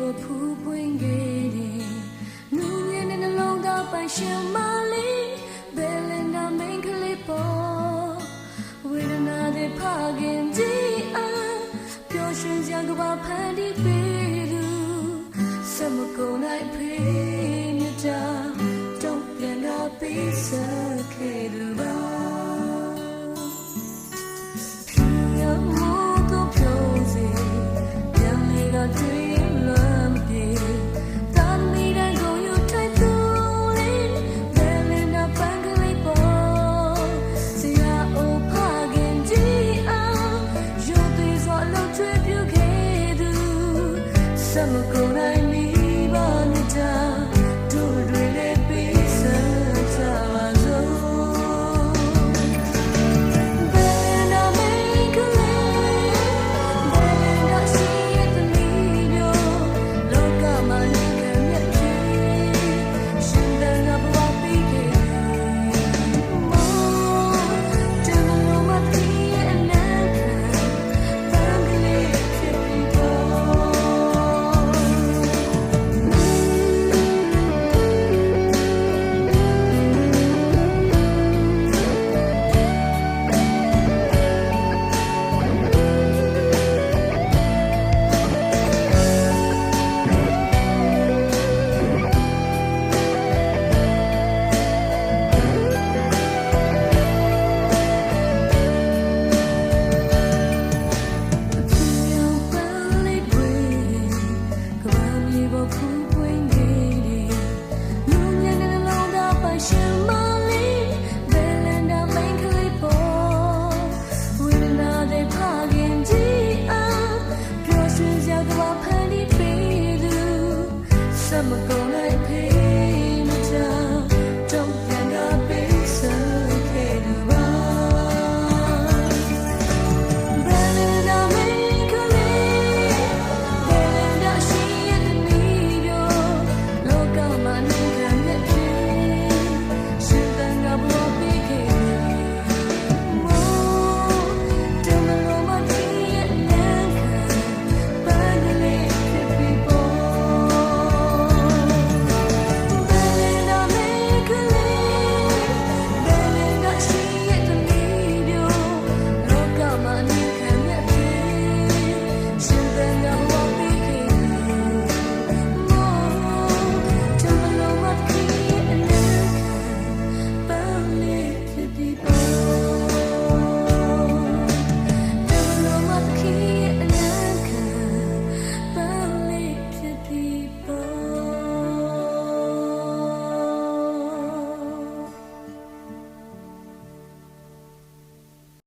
ပေါ်ဖူးပွင့်ခဲ့တယ်နူးညံ့တဲ့နှလုံးသားပိုင်ရှင်မလေးဘယ်လင်နာမင်းကလေးပေါ်ဝေဒနာတွေဖခင်ကြီးအားပျော်ရွှင်စရာကဘာဖန်တီးပေးသူစမကုန်နိုင်ဖေးမြတ်တာတော့ပြန်လာပေးစခဲ့သူပါSummer cold I need on the town to really be such a zone. Then I make a land, then I see it the video. Look at my neck and your chin. She done up what we can. More, tell me no my tea and Summer gonna